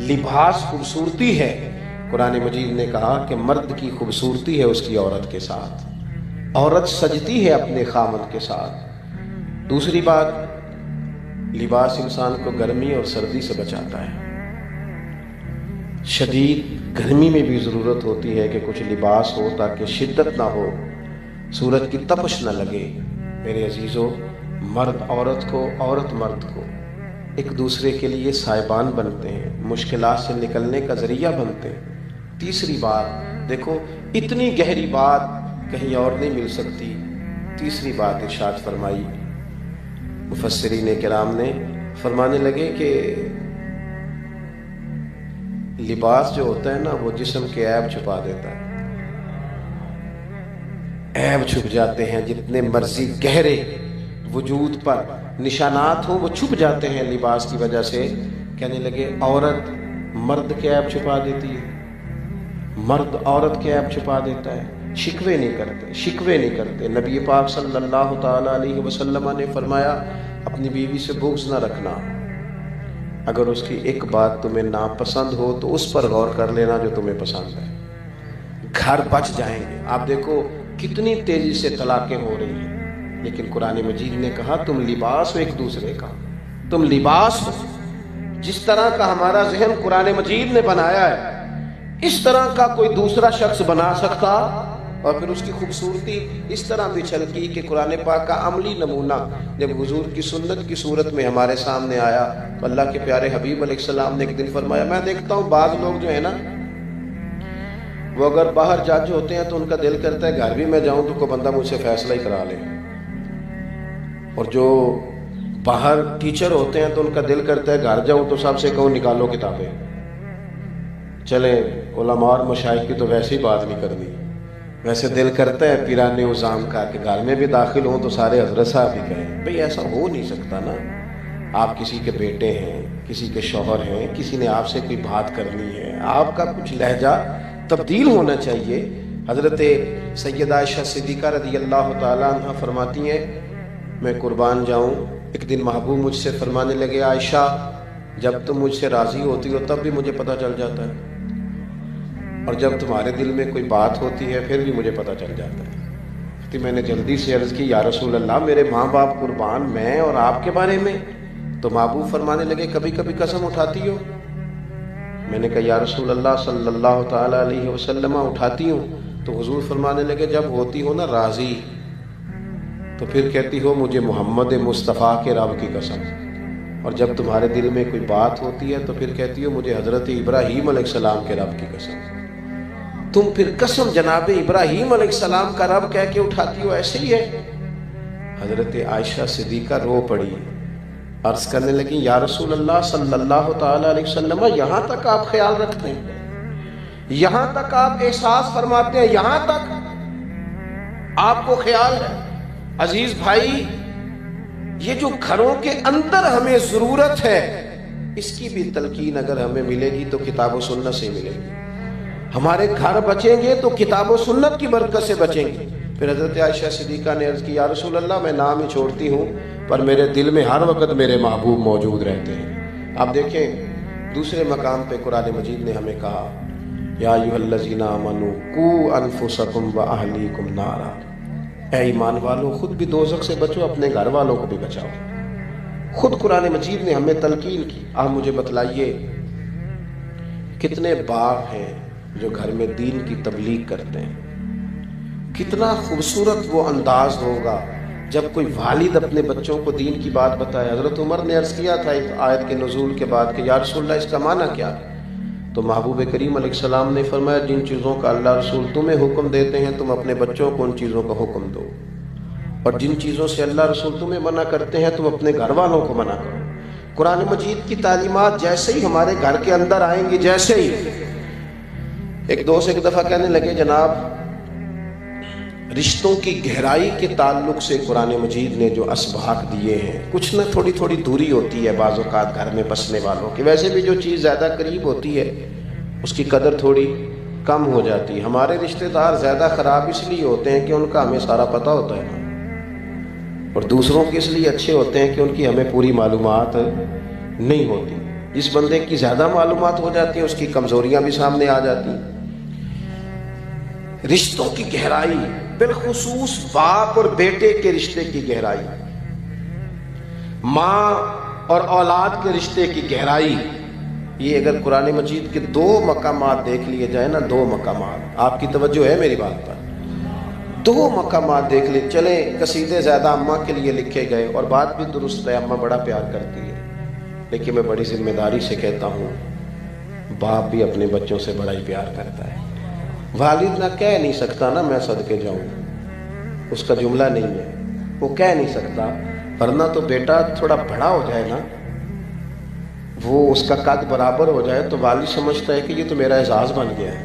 لباس خوبصورتی ہے۔ قرآن مجید نے کہا کہ مرد کی خوبصورتی ہے اس کی عورت کے ساتھ، عورت سجتی ہے اپنے خامد کے ساتھ۔ دوسری بات، لباس انسان کو گرمی اور سردی سے بچاتا ہے۔ شدید گرمی میں بھی ضرورت ہوتی ہے کہ کچھ لباس ہو تاکہ شدت نہ ہو، سورج کی تپش نہ لگے۔ میرے عزیزو، مرد عورت کو، عورت مرد کو ایک دوسرے کے لیے سائبان بنتے ہیں، مشکلات سے نکلنے کا ذریعہ بنتے ہیں۔ تیسری بات دیکھو، اتنی گہری بات کہیں اور نہیں مل سکتی۔ تیسری بات ارشاد فرمائی مفسرین کرام نے، فرمانے لگے کہ لباس جو ہوتا ہے نا وہ جسم کے عیب چھپا دیتا ہے۔ عیب چھپ جاتے ہیں، جتنے مرضی گہرے وجود پر نشانات ہوں وہ چھپ جاتے ہیں لباس کی وجہ سے۔ کہنے لگے عورت مرد کے عیب چھپا دیتی ہے، مرد عورت کے عیب چھپا دیتا ہے۔ شکوے نہیں کرتے۔ نبی پاک صلی اللہ تعالی علیہ وسلم نے فرمایا اپنی بیوی سے بغض نہ رکھنا، اگر اس کی ایک بات تمہیں ناپسند ہو تو اس پر غور کر لینا جو تمہیں پسند ہے، گھر بچ جائیں گے۔ آپ دیکھو کتنی تیزی سے طلاقیں ہو رہی ہیں، لیکن قرآن مجید نے کہا تم لباس ہو ایک دوسرے کا، تم لباس ہو۔ جس طرح کا ہمارا ذہن قرآن مجید نے بنایا ہے اس طرح کا کوئی دوسرا شخص بنا سکتا؟ اور پھر اس کی خوبصورتی اس طرح بھی چھلکی کہ قرآن پاک کا عملی نمونہ جب حضور کی سنت کی صورت میں ہمارے سامنے آیا تو اللہ کے پیارے حبیب علیہ السلام نے ایک دن فرمایا، میں دیکھتا ہوں بعض لوگ جو ہے نا وہ اگر باہر جج ہوتے ہیں تو ان کا دل کرتا ہے گھر بھی میں جاؤں تو کوئی بندہ مجھ سے فیصلہ ہی کرا لے، اور جو باہر ٹیچر ہوتے ہیں تو ان کا دل کرتا ہے گھر جاؤں تو سب سے کہوں نکالو کتابیں، چلیں علماء اور مشائخ کی تو ویسے ہی بات نہیں کرنی، ویسے دل کرتا ہے پیران عظام کا کہ گھر میں بھی داخل ہوں تو سارے حضرت صاحب ہی کہیں۔ بھئی ایسا ہو نہیں سکتا نا، آپ کسی کے بیٹے ہیں، کسی کے شوہر ہیں، کسی نے آپ سے کوئی بات کرنی ہے، آپ کا کچھ لہجہ تبدیل ہونا چاہیے۔ حضرت سیدہ عائشہ صدیقہ رضی اللہ تعالیٰ عنہ فرماتی ہیں میں قربان جاؤں، ایک دن محبوب مجھ سے فرمانے لگے عائشہ جب تم مجھ سے راضی ہوتی ہو تب بھی مجھے پتہ چل جاتا ہے، اور جب تمہارے دل میں کوئی بات ہوتی ہے پھر بھی مجھے پتہ چل جاتا ہے۔ تو میں نے جلدی سے عرض کی یا رسول اللہ میرے ماں باپ قربان، میں اور آپ کے بارے میں؟ تو محبوب فرمانے لگے کبھی کبھی قسم اٹھاتی ہو؟ میں نے کہا یا رسول اللہ صلی اللہ تعالی علیہ وسلم اٹھاتی ہوں۔ تو حضور فرمانے لگے جب ہوتی ہو نا راضی تو پھر کہتی ہو مجھے محمد مصطفیٰ کے رب کی قسم، اور جب تمہارے دل میں کوئی بات ہوتی ہے تو پھر کہتی ہو مجھے حضرت ابراہیم علیہ السلام کے رب کی قسم۔ تم پھر قسم جناب ابراہیم علیہ السلام کا رب کہہ کے اٹھاتی ہو، ایسے ہی ہے؟ حضرت عائشہ صدیقہ رو پڑی، عرض کرنے لگی یا رسول اللہ صلی اللہ تعالی علیہ وسلم یہاں تک آپ خیال رکھتے ہیں، یہاں تک آپ احساس فرماتے ہیں، یہاں تک آپ کو خیال ہے؟ عزیز بھائی، یہ جو گھروں کے اندر ہمیں ضرورت ہے اس کی بھی تلقین اگر ہمیں ملے گی تو کتاب و سنت سے ملے گی۔ ہمارے گھر بچیں گے تو کتاب و سنت کی برکت سے بچیں گے۔ پھر حضرت عائشہ صدیقہ نے عرض کی یا رسول اللہ میں نام ہی چھوڑتی ہوں پر میرے دل میں ہر وقت میرے محبوب موجود رہتے ہیں۔ آپ دیکھیں دوسرے مقام پہ قرآن مجید نے ہمیں کہا یا ایھا الذین آمنوا قوا انفسکم واہلیکم نارا، اے ایمان والو خود بھی دوزخ سے بچو، اپنے گھر والوں کو بھی بچاؤ۔ خود قرآن مجید نے ہمیں تلقین کی۔ آپ مجھے بتلائیے کتنے باپ ہیں جو گھر میں دین کی تبلیغ کرتے ہیں؟ کتنا خوبصورت وہ انداز ہوگا جب کوئی والد اپنے بچوں کو دین کی بات بتائے۔ حضرت عمر نے عرض کیا تھا اس آیت کے نزول کے بعد کہ یا رسول اللہ اس کا معنی کیا ہے؟ تو محبوب کریم علیہ السلام نے فرمایا جن چیزوں کا اللہ رسول تمہیں حکم دیتے ہیں تم اپنے بچوں کو ان چیزوں کا حکم دو، اور جن چیزوں سے اللہ رسول تمہیں منع کرتے ہیں تم اپنے گھر والوں کو منع کرو۔ قرآن مجید کی تعلیمات جیسے ہی ہمارے گھر کے اندر آئیں گی، جیسے ہی ایک دوست ایک دفعہ کہنے لگے جناب رشتوں کی گہرائی کے تعلق سے قرآن مجید نے جو اسباق دیے ہیں، کچھ نہ تھوڑی تھوڑی دوری ہوتی ہے بعض اوقات گھر میں بسنے والوں کی، ویسے بھی جو چیز زیادہ قریب ہوتی ہے اس کی قدر تھوڑی کم ہو جاتی ہے۔ ہمارے رشتہ دار زیادہ خراب اس لیے ہوتے ہیں کہ ان کا ہمیں سارا پتہ ہوتا ہے، اور دوسروں کے اس لیے اچھے ہوتے ہیں کہ ان کی ہمیں پوری معلومات نہیں ہوتی۔ جس بندے کی زیادہ معلومات ہو جاتی ہیں اس کی کمزوریاں بھی سامنے آ جاتی ہیں۔ رشتوں کی گہرائی، بالخصوص باپ اور بیٹے کے رشتے کی گہرائی، ماں اور اولاد کے رشتے کی گہرائی، یہ اگر قرآن مجید کے 2 مقامات دیکھ لیے جائیں نا، 2 مقامات، آپ کی توجہ ہے میری بات پر، 2 مقامات دیکھ لے چلیں۔ قصیدے زیادہ اماں کے لیے لکھے گئے، اور بات بھی درست ہے، اماں بڑا پیار کرتی ہے، لیکن میں بڑی ذمہ داری سے کہتا ہوں باپ بھی اپنے بچوں سے بڑا ہی پیار کرتا ہے۔ والد نہ کہہ نہیں سکتا نا میں صدقے جاؤں، اس کا جملہ نہیں ہے، وہ کہہ نہیں سکتا، ورنہ تو بیٹا تھوڑا بڑا ہو جائے نا، وہ اس کا قد برابر ہو جائے تو والد سمجھتا ہے کہ یہ تو میرا اعزاز بن گیا ہے،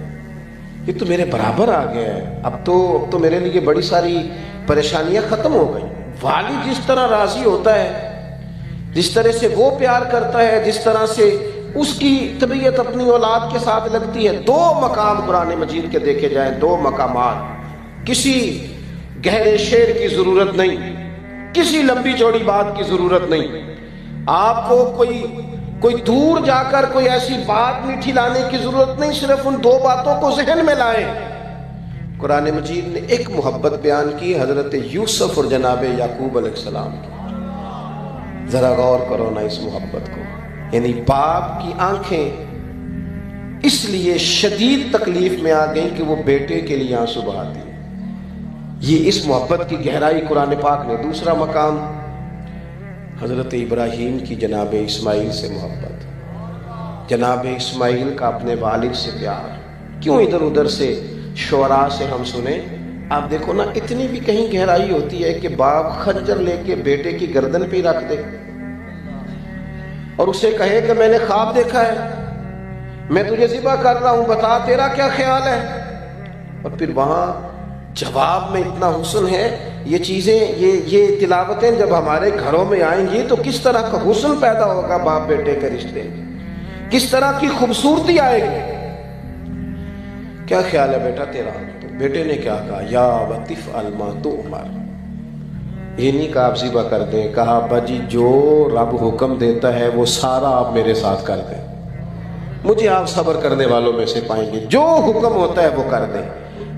یہ تو میرے برابر آ گیا ہے، اب تو میرے لیے بڑی ساری پریشانیاں ختم ہو گئی۔ والد جس طرح راضی ہوتا ہے، جس طرح سے وہ پیار کرتا ہے، جس طرح سے اس کی طبیعت اپنی اولاد کے ساتھ لگتی ہے۔ 2 مقام قرآن مجید کے دیکھے جائیں، 2 مقامات، کسی گہرے شعر کی ضرورت نہیں، کسی لمبی چوڑی بات کی ضرورت نہیں، آپ کو کوئی دور جا کر کوئی ایسی بات میٹھی لانے کی ضرورت نہیں، صرف ان 2 باتوں کو ذہن میں لائیں۔ قرآن مجید نے ایک محبت بیان کی حضرت یوسف اور جناب یعقوب علیہ السلام کی، ذرا غور کرو نا اس محبت کو، یعنی باپ کی آنکھیں اس لیے شدید تکلیف میں آ گئیں کہ وہ بیٹے کے لیے آنسو بہاتی ہیں۔ یہ اس محبت کی گہرائی قرآن پاک نے۔ دوسرا مقام حضرت ابراہیم کی جناب اسماعیل سے محبت، جناب اسماعیل کا اپنے والد سے پیار۔ کیوں ادھر ادھر سے شعراء سے ہم سنیں، آپ دیکھو نا، اتنی بھی کہیں گہرائی ہوتی ہے کہ باپ خنجر لے کے بیٹے کی گردن پہ رکھ دے اور اسے کہے کہ میں نے خواب دیکھا ہے، میں تجھے ذبح کر رہا ہوں، بتا تیرا کیا خیال ہے، اور پھر وہاں جواب میں اتنا حسن ہے۔ یہ چیزیں، یہ تلاوتیں جب ہمارے گھروں میں آئیں گی تو کس طرح کا حسن پیدا ہوگا باپ بیٹے کے رشتے میں، کس طرح کی خوبصورتی آئے گی۔ کیا خیال ہے بیٹا تیرا؟ تو بیٹے نے کیا کہا، یا وطف الما تؤمر، یہ نہیں کہا آپ ذبح کر دیں، کہا ابا جی جو رب حکم دیتا ہے وہ سارا آپ میرے ساتھ کر دیں، مجھے آپ صبر کرنے والوں میں سے پائیں گے، جو حکم ہوتا ہے وہ کر دیں۔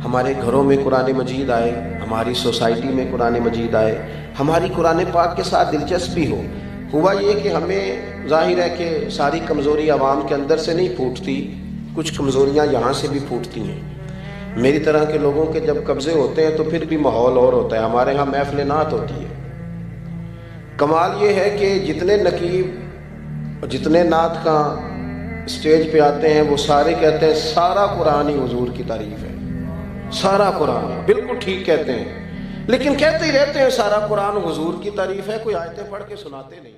ہمارے گھروں میں قرآن مجید آئے، ہماری سوسائٹی میں قرآن مجید آئے، ہماری قرآن پاک کے ساتھ دلچسپی ہو۔ ہوا یہ کہ ہمیں ظاہر ہے کہ ساری کمزوری عوام کے اندر سے نہیں پھوٹتی، کچھ کمزوریاں یہاں سے بھی پھوٹتی ہیں۔ میری طرح کے لوگوں کے جب قبضے ہوتے ہیں تو پھر بھی ماحول اور ہوتا ہے۔ ہمارے ہاں محفل نعت ہوتی ہے، کمال یہ ہے کہ جتنے نقیب اور جتنے نعت کا اسٹیج پہ آتے ہیں وہ سارے کہتے ہیں سارا قرآن ہی حضور کی تعریف ہے، سارا قرآن، بالکل ٹھیک کہتے ہیں، لیکن کہتے ہی رہتے ہیں سارا قرآن حضور کی تعریف ہے، کوئی آیتیں پڑھ کے سناتے نہیں۔